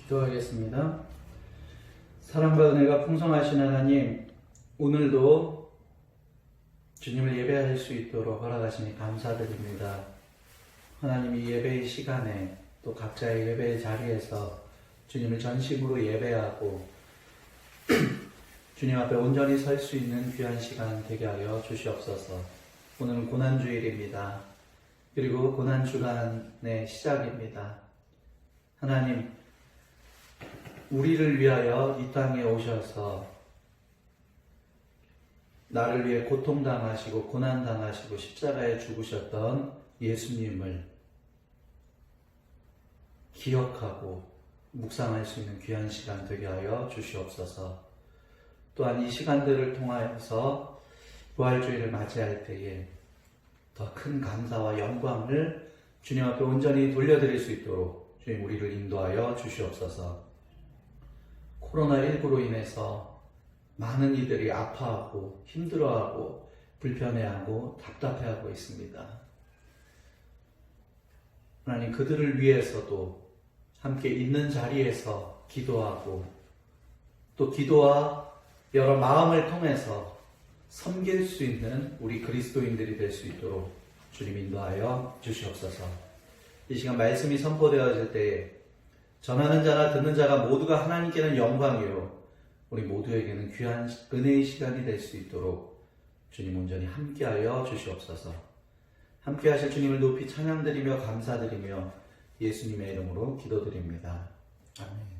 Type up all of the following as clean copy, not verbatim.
기도하겠습니다. 사랑과 은혜가 풍성하신 하나님, 오늘도 주님을 예배할 수 있도록 허락하시니 감사드립니다. 하나님이 예배의 시간에 또 각자의 예배의 자리에서 주님을 전심으로 예배하고 주님 앞에 온전히 설 수 있는 귀한 시간 되게 하여 주시옵소서. 오늘은 고난주일입니다. 그리고 고난주간의 시작입니다. 하나님, 우리를 위하여 이 땅에 오셔서 나를 위해 고통당하시고 고난당하시고 십자가에 죽으셨던 예수님을 기억하고 묵상할 수 있는 귀한 시간 되게 하여 주시옵소서. 또한 이 시간들을 통하여서 부활주일을 맞이할 때에 더 큰 감사와 영광을 주님 앞에 온전히 돌려드릴 수 있도록 주님 우리를 인도하여 주시옵소서. 코로나19로 인해서 많은 이들이 아파하고 힘들어하고 불편해하고 답답해하고 있습니다. 하나님, 그들을 위해서도 함께 있는 자리에서 기도하고 또 기도와 여러 마음을 통해서 섬길 수 있는 우리 그리스도인들이 될 수 있도록 주님 인도하여 주시옵소서. 이 시간 말씀이 선포되어질 때에 전하는 자나 듣는 자가 모두가 하나님께는 영광이요 우리 모두에게는 귀한 은혜의 시간이 될 수 있도록 주님 온전히 함께하여 주시옵소서. 함께하실 주님을 높이 찬양드리며 감사드리며 예수님의 이름으로 기도드립니다. 아멘.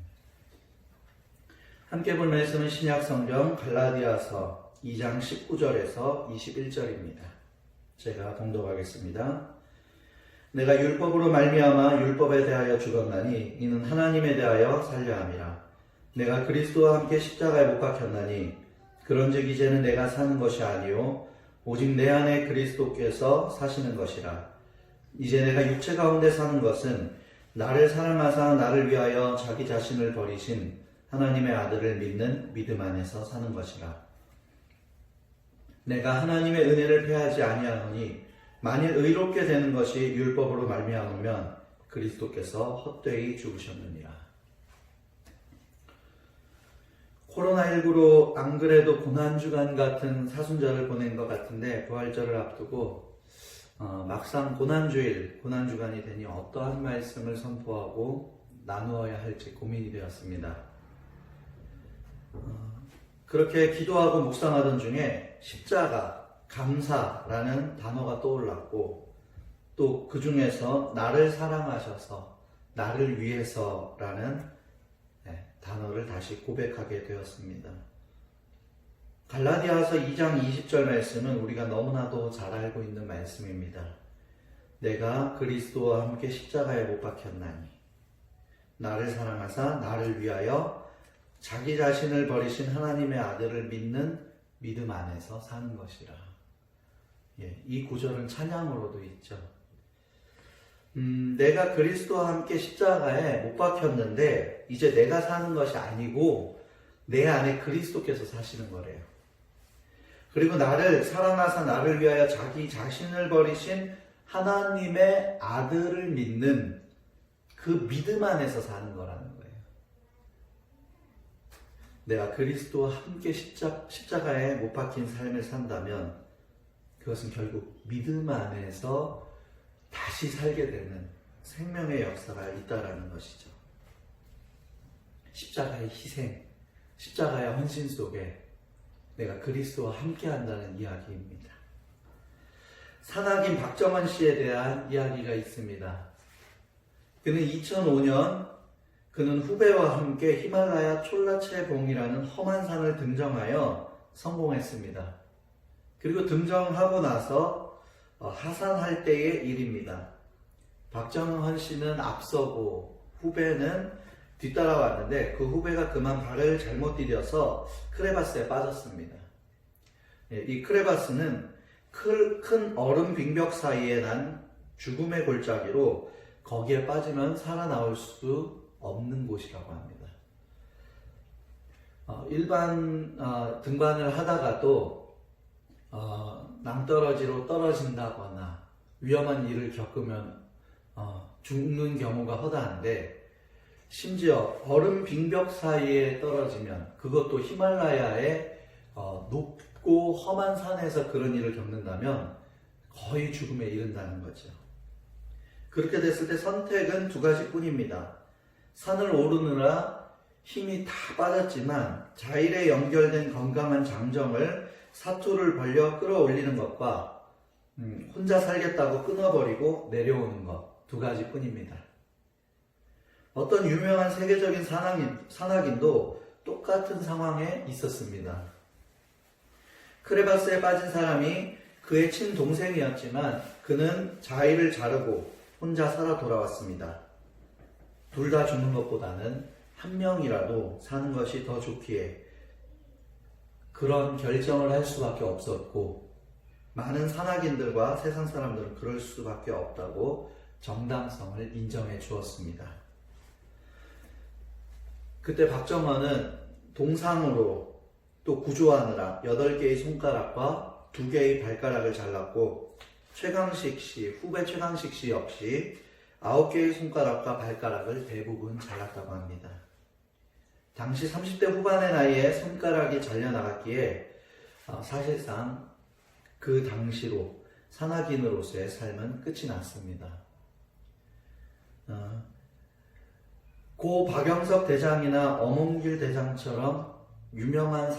함께 볼 말씀은 신약성경 갈라디아서 2장 19절에서 21절입니다. 제가 봉독하겠습니다. 내가 율법으로 말미암아 율법에 대하여 죽었나니 이는 하나님에 대하여 살려 함이라. 내가 그리스도와 함께 십자가에 못 박혔나니 그런즉 이제는 내가 사는 것이 아니요 오직 내 안에 그리스도께서 사시는 것이라. 이제 내가 육체 가운데 사는 것은 나를 사랑하사 나를 위하여 자기 자신을 버리신 하나님의 아들을 믿는 믿음 안에서 사는 것이라. 내가 하나님의 은혜를 패하지 아니하노니 만일 의롭게 되는 것이 율법으로 말미암으면 그리스도께서 헛되이 죽으셨느니라. 코로나19로 안 그래도 고난주간 같은 사순절을 보낸 것 같은데 부활절을 앞두고 막상 고난주간이 되니 어떠한 말씀을 선포하고 나누어야 할지 고민이 되었습니다. 그렇게 기도하고 묵상하던 중에 십자가, 감사라는 단어가 떠올랐고 또 그 중에서 나를 사랑하셔서 나를 위해서라는 단어를 다시 고백하게 되었습니다. 갈라디아서 2장 20절 말씀은 우리가 너무나도 잘 알고 있는 말씀입니다. 내가 그리스도와 함께 십자가에 못 박혔나니 나를 사랑하사 나를 위하여 자기 자신을 버리신 하나님의 아들을 믿는 믿음 안에서 사는 것이라. 이 구절은 찬양으로도 있죠. 내가 그리스도와 함께 십자가에 못 박혔는데 이제 내가 사는 것이 아니고 내 안에 그리스도께서 사시는 거래요. 그리고 나를 사랑하사 나를 위하여 자기 자신을 버리신 하나님의 아들을 믿는 그 믿음 안에서 사는 거라는 거예요. 내가 그리스도와 함께 십자가에 못 박힌 삶을 산다면 그것은 결국 믿음 안에서 다시 살게 되는 생명의 역사가 있다라는 것이죠. 십자가의 희생, 십자가의 헌신 속에 내가 그리스도와 함께 한다는 이야기입니다. 산악인 박정원 씨에 대한 이야기가 있습니다. 그는 2005년 그는 후배와 함께 히말라야 촐라체봉이라는 험한 산을 등정하여 성공했습니다. 그리고 등정하고 나서 하산할 때의 일입니다. 박정원 씨는 앞서고 후배는 뒤따라왔는데 그 후배가 그만 발을 잘못 디뎌서 크레바스에 빠졌습니다. 이 크레바스는 큰 얼음 빙벽 사이에 난 죽음의 골짜기로 거기에 빠지면 살아나올 수 없는 곳이라고 합니다. 일반 등반을 하다가도 낭떠러지로 떨어진다거나 위험한 일을 겪으면 죽는 경우가 허다한데 심지어 얼음 빙벽 사이에 떨어지면, 그것도 히말라야의 높고 험한 산에서 그런 일을 겪는다면 거의 죽음에 이른다는 거죠. 그렇게 됐을 때 선택은 두 가지뿐입니다. 산을 오르느라 힘이 다 빠졌지만 자일에 연결된 건강한 장정을 사투를 벌려 끌어올리는 것과 혼자 살겠다고 끊어버리고 내려오는 것, 두 가지뿐입니다. 어떤 유명한 세계적인 산악인도 똑같은 상황에 있었습니다. 크레바스에 빠진 사람이 그의 친동생이었지만 그는 자의를 자르고 혼자 살아 돌아왔습니다. 둘 다 죽는 것보다는 한 명이라도 사는 것이 더 좋기에 그런 결정을 할 수밖에 없었고, 많은 산악인들과 세상 사람들은 그럴 수밖에 없다고 정당성을 인정해 주었습니다. 그때 박정원은 동상으로 또 구조하느라 8개의 손가락과 2개의 발가락을 잘랐고, 최강식 씨, 후배 최강식 씨 역시 9개의 손가락과 발가락을 대부분 잘랐다고 합니다. 당시 30대 후반의 나이에 손가락이 잘려나갔기에 사실상 그 당시로 산악인으로서의 삶은 끝이 났습니다. 고 박영석 대장이나 엄홍길 대장처럼 유명한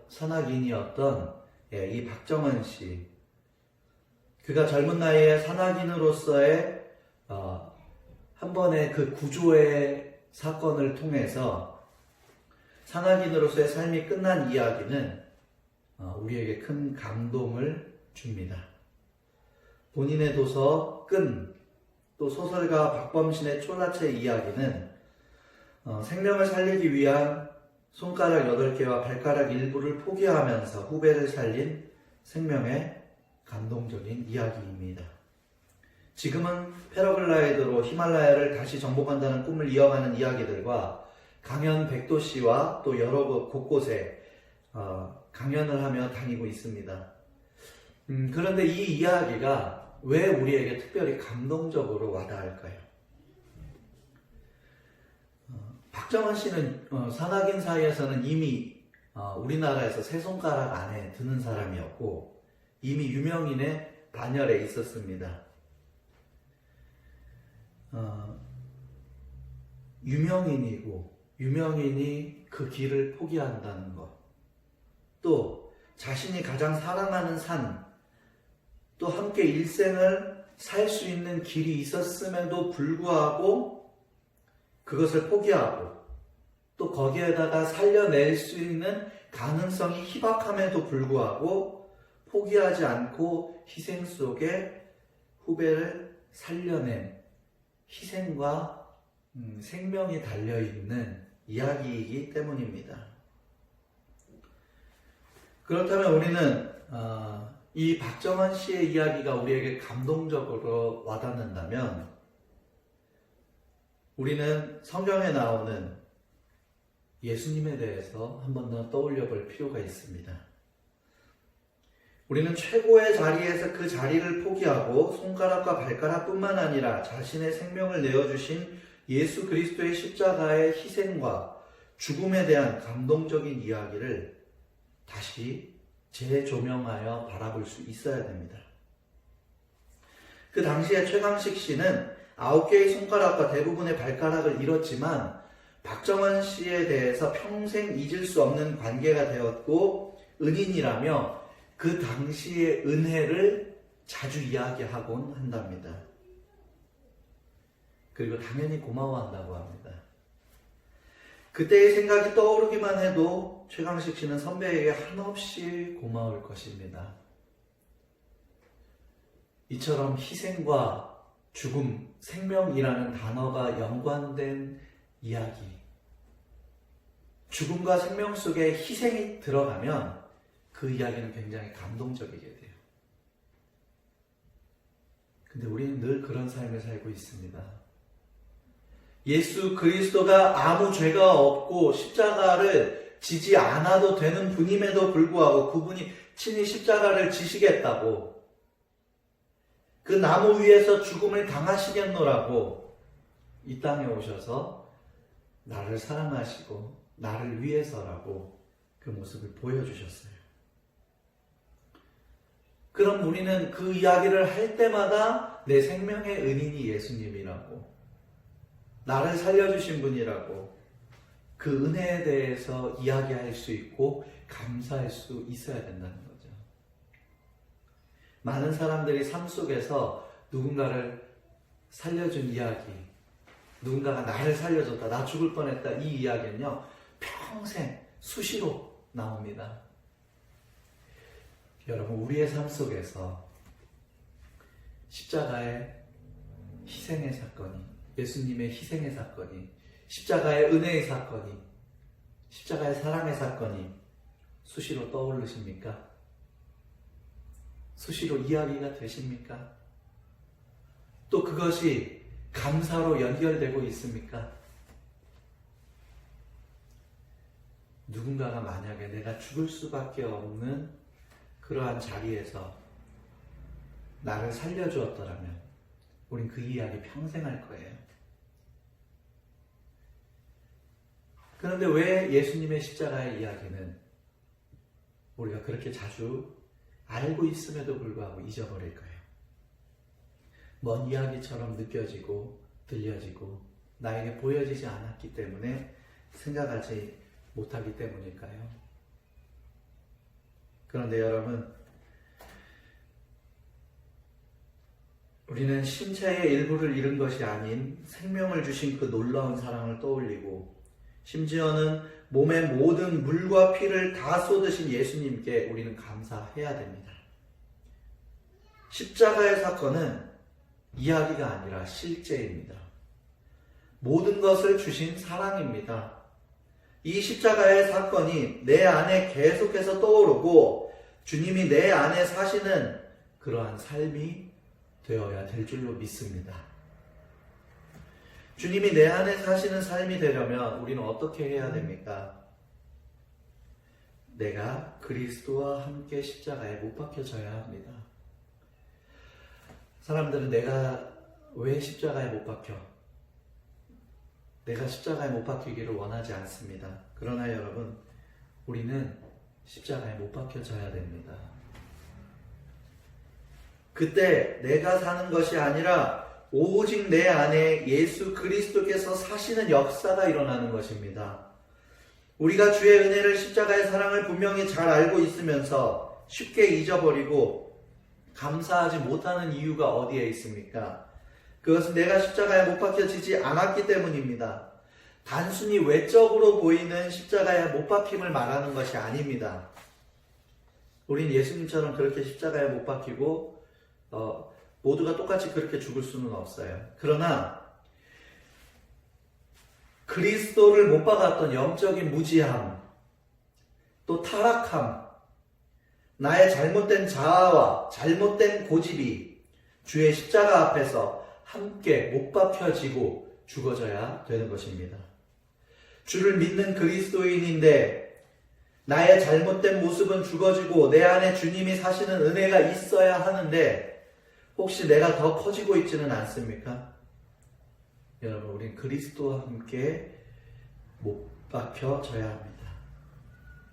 산악인이었던 이 박정원 씨, 그가 젊은 나이에 산악인으로서의 한 번의 그 구조의 사건을 통해서 산악인으로서의 삶이 끝난 이야기는 우리에게 큰 감동을 줍니다. 본인의 도서 끈, 또 소설가 박범신의 초라체 이야기는 생명을 살리기 위한 손가락 8개와 발가락 일부를 포기하면서 후배를 살린 생명의 감동적인 이야기입니다. 지금은 패러글라이더로 히말라야를 다시 정복한다는 꿈을 이어가는 이야기들과 강연 백도씨와 또 여러 곳곳에 강연을 하며 다니고 있습니다. 그런데 이 이야기가 왜 우리에게 특별히 감동적으로 와닿을까요? 박정원 씨는 산악인 사이에서는 이미 우리나라에서 세 손가락 안에 드는 사람이었고 이미 유명인의 반열에 있었습니다. 유명인이 그 길을 포기한다는 것, 또 자신이 가장 사랑하는 산, 또 함께 일생을 살 수 있는 길이 있었음에도 불구하고 그것을 포기하고 또 거기에다가 살려낼 수 있는 가능성이 희박함에도 불구하고 포기하지 않고 희생 속에 후배를 살려낸 희생과 생명이 달려있는 이야기이기 때문입니다. 그렇다면 우리는 이 박정원 씨의 이야기가 우리에게 감동적으로 와닿는다면 우리는 성경에 나오는 예수님에 대해서 한 번 더 떠올려 볼 필요가 있습니다. 우리는 최고의 자리에서 그 자리를 포기하고 손가락과 발가락뿐만 아니라 자신의 생명을 내어주신 예수 그리스도의 십자가의 희생과 죽음에 대한 감동적인 이야기를 다시 재조명하여 바라볼 수 있어야 됩니다. 그 당시에 최강식 씨는 9개의 손가락과 대부분의 발가락을 잃었지만 박정원 씨에 대해서 평생 잊을 수 없는 관계가 되었고 은인이라며 그 당시의 은혜를 자주 이야기하곤 한답니다. 그리고 당연히 고마워한다고 합니다. 그때의 생각이 떠오르기만 해도 최강식 씨는 선배에게 한없이 고마울 것입니다. 이처럼 희생과 죽음, 생명이라는 단어가 연관된 이야기, 죽음과 생명 속에 희생이 들어가면 그 이야기는 굉장히 감동적이게 돼요. 근데 우리는 늘 그런 삶을 살고 있습니다. 예수 그리스도가 아무 죄가 없고 십자가를 지지 않아도 되는 분임에도 불구하고 그분이 친히 십자가를 지시겠다고, 그 나무 위에서 죽음을 당하시겠노라고 이 땅에 오셔서 나를 사랑하시고 나를 위해서라고 그 모습을 보여주셨어요. 그럼 우리는 그 이야기를 할 때마다 내 생명의 은인이 예수님이라고, 나를 살려주신 분이라고 그 은혜에 대해서 이야기할 수 있고 감사할 수 있어야 된다는 거죠. 많은 사람들이 삶 속에서 누군가를 살려준 이야기, 누군가가 나를 살려줬다, 나 죽을 뻔했다, 이 이야기는요 평생 수시로 나옵니다. 여러분, 우리의 삶 속에서 십자가의 희생의 사건이, 예수님의 희생의 사건이, 십자가의 은혜의 사건이, 십자가의 사랑의 사건이 수시로 떠오르십니까? 수시로 이야기가 되십니까? 또 그것이 감사로 연결되고 있습니까? 누군가가 만약에 내가 죽을 수밖에 없는 그러한 자리에서 나를 살려주었더라면 우린 그 이야기 평생 할 거예요. 그런데 왜 예수님의 십자가의 이야기는 우리가 그렇게 자주 알고 있음에도 불구하고 잊어버릴까요? 먼 이야기처럼 느껴지고 들려지고 나에게 보여지지 않았기 때문에 생각하지 못하기 때문일까요? 그런데 여러분, 우리는 신체의 일부를 잃은 것이 아닌 생명을 주신 그 놀라운 사랑을 떠올리고, 심지어는 몸의 모든 물과 피를 다 쏟으신 예수님께 우리는 감사해야 됩니다. 십자가의 사건은 이야기가 아니라 실제입니다. 모든 것을 주신 사랑입니다. 이 십자가의 사건이 내 안에 계속해서 떠오르고 주님이 내 안에 사시는 그러한 삶이 되어야 될 줄로 믿습니다. 주님이 내 안에 사시는 삶이 되려면 우리는 어떻게 해야 됩니까? 내가 그리스도와 함께 십자가에 못 박혀져야 합니다. 사람들은 내가 왜 십자가에 못 박혀? 내가 십자가에 못 박히기를 원하지 않습니다. 그러나 여러분, 우리는 십자가에 못 박혀져야 됩니다. 그때 내가 사는 것이 아니라 오직 내 안에 예수 그리스도께서 사시는 역사가 일어나는 것입니다. 우리가 주의 은혜를, 십자가의 사랑을 분명히 잘 알고 있으면서 쉽게 잊어버리고 감사하지 못하는 이유가 어디에 있습니까? 그것은 내가 십자가에 못 박혀지지 않았기 때문입니다. 단순히 외적으로 보이는 십자가에 못 박힘을 말하는 것이 아닙니다. 우린 예수님처럼 그렇게 십자가에 못 박히고 모두가 똑같이 그렇게 죽을 수는 없어요. 그러나 그리스도를 못 박았던 영적인 무지함, 또 타락함, 나의 잘못된 자아와 잘못된 고집이 주의 십자가 앞에서 함께 못 박혀지고 죽어져야 되는 것입니다. 주를 믿는 그리스도인인데 나의 잘못된 모습은 죽어지고 내 안에 주님이 사시는 은혜가 있어야 하는데 혹시 내가 더 커지고 있지는 않습니까? 여러분, 우린 그리스도와 함께 못 박혀져야 합니다.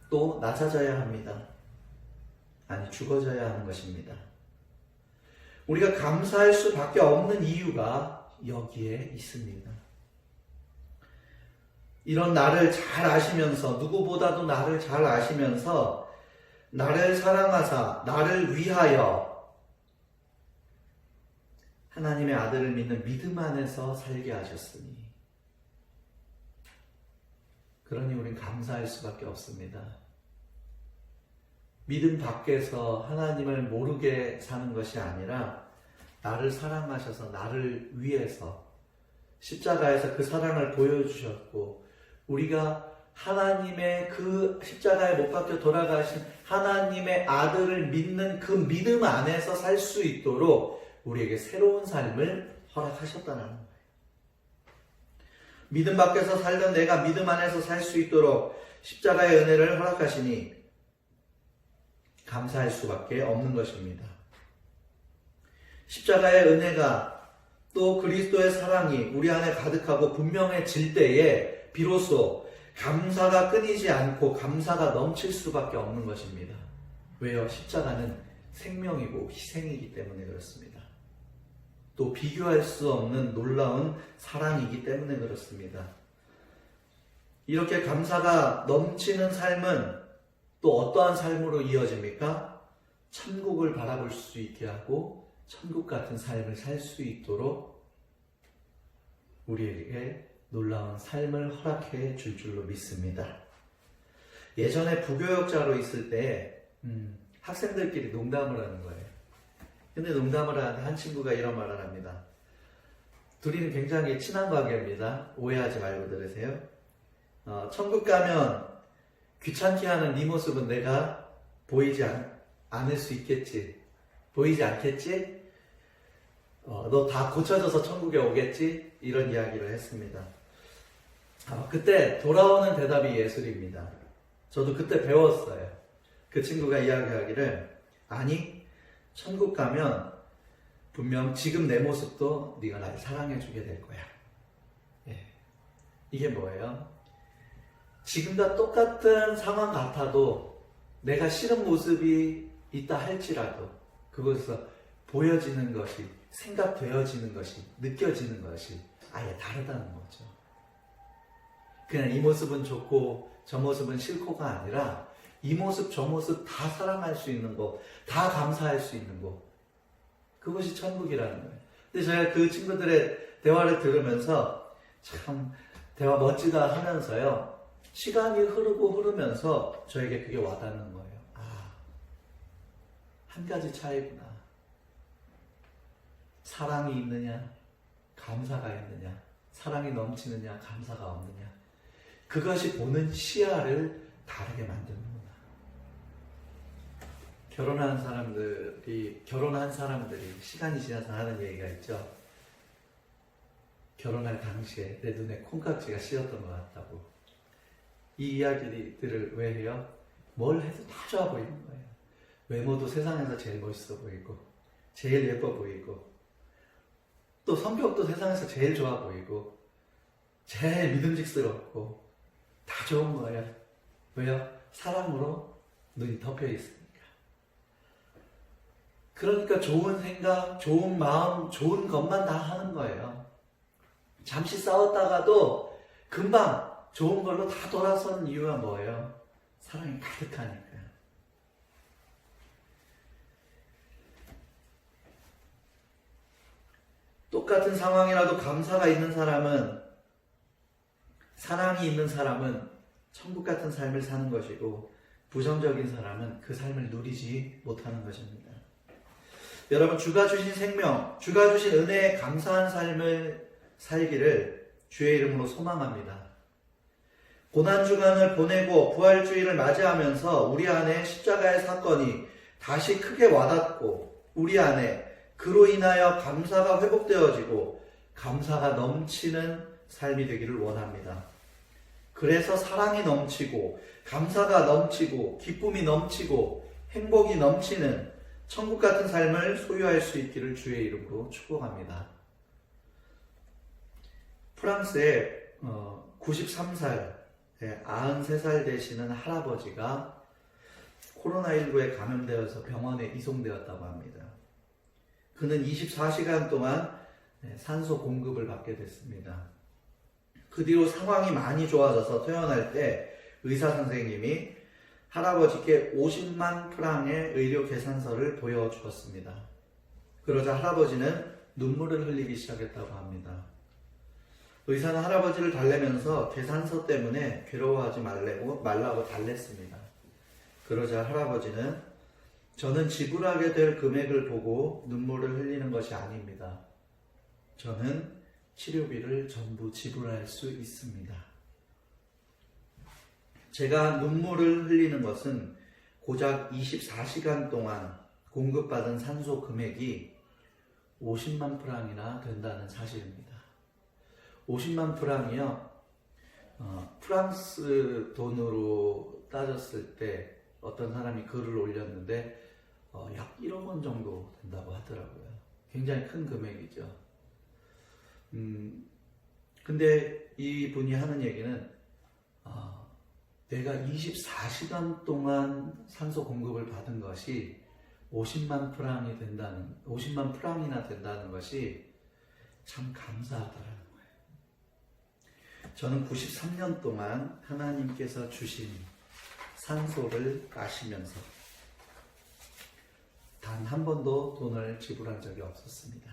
또 낮아져야 합니다. 아니, 죽어져야 하는 것입니다. 우리가 감사할 수밖에 없는 이유가 여기에 있습니다. 이런 나를 잘 아시면서, 누구보다도 나를 잘 아시면서 나를 사랑하사 나를 위하여 하나님의 아들을 믿는 믿음 안에서 살게 하셨으니, 그러니 우린 감사할 수밖에 없습니다. 믿음 밖에서 하나님을 모르게 사는 것이 아니라 나를 사랑하셔서 나를 위해서 십자가에서 그 사랑을 보여주셨고, 우리가 하나님의 그 십자가에 못 박혀 돌아가신 하나님의 아들을 믿는 그 믿음 안에서 살 수 있도록 우리에게 새로운 삶을 허락하셨다는 거예요. 믿음 밖에서 살던 내가 믿음 안에서 살 수 있도록 십자가의 은혜를 허락하시니 감사할 수밖에 없는 것입니다. 십자가의 은혜가 또 그리스도의 사랑이 우리 안에 가득하고 분명해질 때에 비로소 감사가 끊이지 않고 감사가 넘칠 수밖에 없는 것입니다. 왜요? 십자가는 생명이고 희생이기 때문에 그렇습니다. 또 비교할 수 없는 놀라운 사랑이기 때문에 그렇습니다. 이렇게 감사가 넘치는 삶은 또 어떠한 삶으로 이어집니까? 천국을 바라볼 수 있게 하고 천국 같은 삶을 살 수 있도록 우리에게 놀라운 삶을 허락해 줄 줄로 믿습니다. 예전에 부교역자로 있을 때 학생들끼리 농담을 하는 거예요. 근데 농담을 하는데 한 친구가 이런 말을 합니다. 둘이는 굉장히 친한 관계입니다. 오해하지 말고 들으세요. 천국 가면 귀찮게 하는 네 모습은 내가 보이지 않을 수 있겠지. 보이지 않겠지? 너 다 고쳐져서 천국에 오겠지? 이런 이야기를 했습니다. 그때 돌아오는 대답이 예술입니다. 저도 그때 배웠어요. 그 친구가 이야기하기를, 아니, 천국 가면 분명 지금 내 모습도 네가 날 사랑해주게 될 거야. 예. 이게 뭐예요? 지금과 똑같은 상황 같아도 내가 싫은 모습이 있다 할지라도 그것에서 보여지는 것이, 생각되어지는 것이, 느껴지는 것이 아예 다르다는 거죠. 그냥 이 모습은 좋고 저 모습은 싫고가 아니라 이 모습 저 모습 다 사랑할 수 있는 거, 다 감사할 수 있는 거, 그것이 천국이라는 거예요. 근데 제가 그 친구들의 대화를 들으면서 참 대화 멋지다 하면서요, 시간이 흐르면서 저에게 그게 와닿는 거예요. 한 가지 차이구나. 사랑이 있느냐, 감사가 있느냐, 사랑이 넘치느냐, 감사가 없느냐. 그것이 보는 시야를 다르게 만드는구나. 결혼한 사람들이 시간이 지나서 하는 얘기가 있죠. 결혼할 당시에 내 눈에 콩깍지가 씌었던 것 같다고. 이 이야기들을 왜 해요? 뭘 해도 다 좋아 보이는 거예요. 외모도 세상에서 제일 멋있어 보이고, 제일 예뻐 보이고, 또 성격도 세상에서 제일 좋아 보이고, 제일 믿음직스럽고, 다 좋은 거예요. 왜요? 사랑으로 눈이 덮여 있으니까. 그러니까 좋은 생각, 좋은 마음, 좋은 것만 다 하는 거예요. 잠시 싸웠다가도 금방 좋은 걸로 다 돌아선 이유가 뭐예요? 사랑이 가득하니까요. 똑같은 상황이라도 감사가 있는 사람은, 사랑이 있는 사람은 천국 같은 삶을 사는 것이고, 부정적인 사람은 그 삶을 누리지 못하는 것입니다. 여러분, 주가 주신 생명, 주가 주신 은혜에 감사한 삶을 살기를 주의 이름으로 소망합니다. 고난주간을 보내고 부활주의를 맞이하면서 우리 안에 십자가의 사건이 다시 크게 와닿고, 우리 안에 그로 인하여 감사가 회복되어지고 감사가 넘치는 삶이 되기를 원합니다. 그래서 사랑이 넘치고 감사가 넘치고 기쁨이 넘치고 행복이 넘치는 천국 같은 삶을 소유할 수 있기를 주의 이름으로 축복합니다. 프랑스의 93살, 93살 되시는 할아버지가 코로나19에 감염되어서 병원에 이송되었다고 합니다. 그는 24시간 동안 산소 공급을 받게 됐습니다. 그 뒤로 상황이 많이 좋아져서 퇴원할 때 의사 선생님이 할아버지께 50만 프랑의 의료 계산서를 보여주었습니다. 그러자 할아버지는 눈물을 흘리기 시작했다고 합니다. 의사는 할아버지를 달래면서 계산서 때문에 괴로워하지 말라고 달랬습니다. 그러자 할아버지는, 저는 지불하게 될 금액을 보고 눈물을 흘리는 것이 아닙니다. 저는 치료비를 전부 지불할 수 있습니다. 제가 눈물을 흘리는 것은 고작 24시간 동안 공급받은 산소 금액이 50만 프랑이나 된다는 사실입니다. 50만 프랑이요, 프랑스 돈으로 따졌을 때 어떤 사람이 글을 올렸는데 약 1억 원 정도 된다고 하더라고요. 굉장히 큰 금액이죠. 근데 이분이 하는 얘기는 내가 24시간 동안 산소 공급을 받은 것이 50만 프랑이나 된다는 것이 참 감사하다라는 거예요. 저는 93년 동안 하나님께서 주신 산소를 마시면서 단 한 번도 돈을 지불한 적이 없었습니다.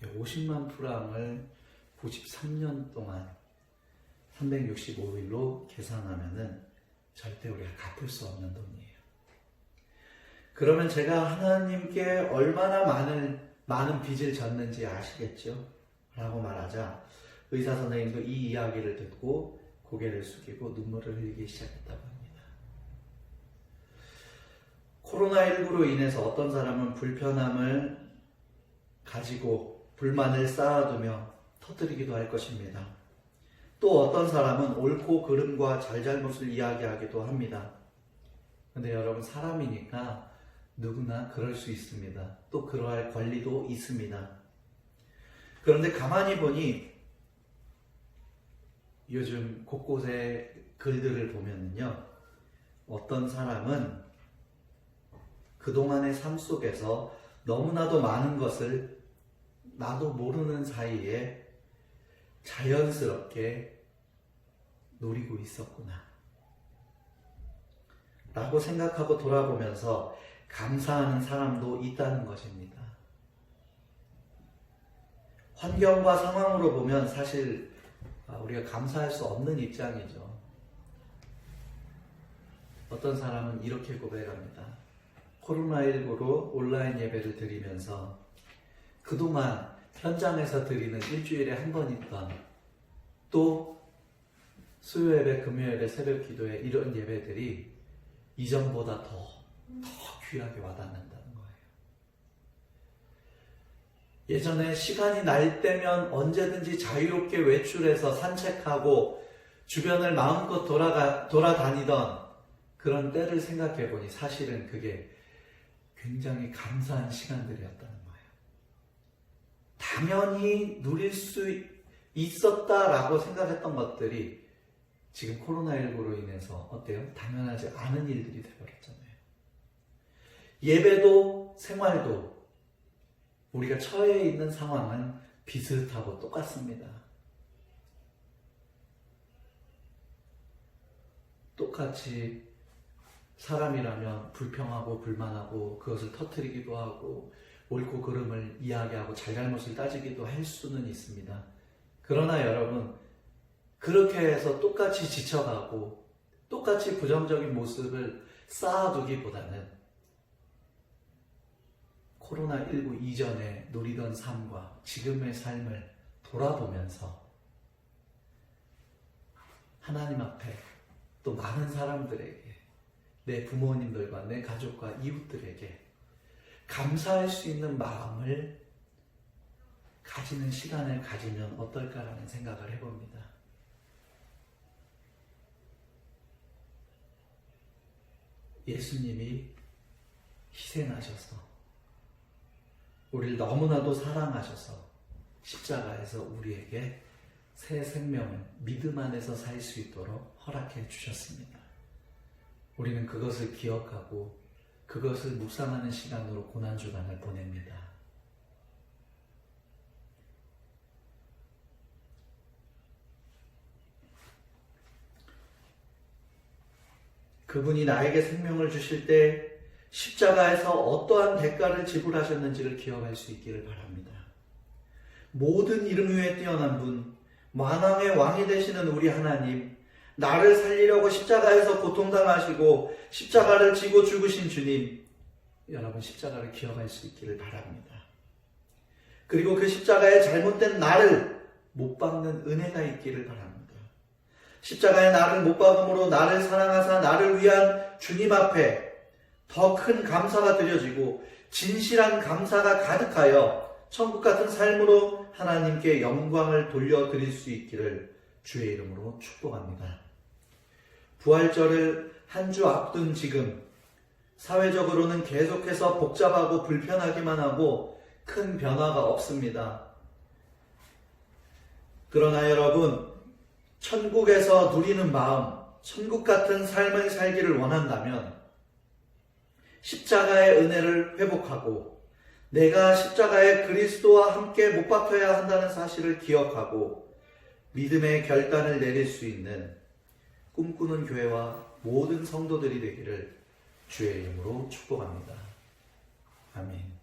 50만 프랑을 93년 동안 365일로 계산하면은 절대 우리가 갚을 수 없는 돈이에요. 그러면 제가 하나님께 얼마나 많은 빚을 졌는지 아시겠죠? 라고 말하자 의사 선생님도 이 이야기를 듣고 고개를 숙이고 눈물을 흘리기 시작했다고 합니다. 코로나19로 인해서 어떤 사람은 불편함을 가지고 불만을 쌓아두며 터뜨리기도 할 것입니다. 또 어떤 사람은 옳고 그름과 잘잘못을 이야기하기도 합니다. 근데 여러분, 사람이니까 누구나 그럴 수 있습니다. 또 그러할 권리도 있습니다. 그런데 가만히 보니 요즘 곳곳에 글들을 보면요, 어떤 사람은 그동안의 삶 속에서 너무나도 많은 것을 나도 모르는 사이에 자연스럽게 누리고 있었구나 라고 생각하고 돌아보면서 감사하는 사람도 있다는 것입니다. 환경과 상황으로 보면 사실 우리가 감사할 수 없는 입장이죠. 어떤 사람은 이렇게 고백합니다. 코로나19로 온라인 예배를 드리면서 그동안 현장에서 드리는 일주일에 한 번 있던 또 수요 예배, 금요 예배, 새벽 기도회 이런 예배들이 이전보다 더 귀하게 와닿는다는 거예요. 예전에 시간이 날 때면 언제든지 자유롭게 외출해서 산책하고 주변을 마음껏 돌아다니던 그런 때를 생각해 보니 사실은 그게 굉장히 감사한 시간들이었다는 거예요. 당연히 누릴 수 있었다라고 생각했던 것들이 지금 코로나19로 인해서 어때요? 당연하지 않은 일들이 되어버렸잖아요. 예배도 생활도 우리가 처해 있는 상황은 비슷하고 똑같습니다. 똑같이 사람이라면 불평하고 불만하고 그것을 터뜨리기도 하고 옳고 그름을 이야기하고 잘잘못을 따지기도 할 수는 있습니다. 그러나 여러분, 그렇게 해서 똑같이 지쳐가고 똑같이 부정적인 모습을 쌓아두기보다는 코로나19 이전에 누리던 삶과 지금의 삶을 돌아보면서 하나님 앞에 또 많은 사람들에게, 내 부모님들과 내 가족과 이웃들에게 감사할 수 있는 마음을 가지는 시간을 가지면 어떨까라는 생각을 해봅니다. 예수님이 희생하셔서 우리를 너무나도 사랑하셔서 십자가에서 우리에게 새 생명을 믿음 안에서 살 수 있도록 허락해 주셨습니다. 우리는 그것을 기억하고 그것을 묵상하는 시간으로 고난주간을 보냅니다. 그분이 나에게 생명을 주실 때 십자가에서 어떠한 대가를 지불하셨는지를 기억할 수 있기를 바랍니다. 모든 이름 위에 뛰어난 분, 만왕의 왕이 되시는 우리 하나님, 나를 살리려고 십자가에서 고통당하시고 십자가를 지고 죽으신 주님, 여러분 십자가를 기억할 수 있기를 바랍니다. 그리고 그 십자가에 잘못된 나를 못 박는 은혜가 있기를 바랍니다. 십자가에 나를 못 박음으로 나를 사랑하사 나를 위한 주님 앞에 더 큰 감사가 드려지고 진실한 감사가 가득하여 천국 같은 삶으로 하나님께 영광을 돌려드릴 수 있기를 주의 이름으로 축복합니다. 부활절을 한 주 앞둔 지금 사회적으로는 계속해서 복잡하고 불편하기만 하고 큰 변화가 없습니다. 그러나 여러분, 천국에서 누리는 마음, 천국 같은 삶을 살기를 원한다면 십자가의 은혜를 회복하고 내가 십자가의 그리스도와 함께 못 박혀야 한다는 사실을 기억하고 믿음의 결단을 내릴 수 있는 꿈꾸는 교회와 모든 성도들이 되기를 주의 이름으로 축복합니다. 아멘.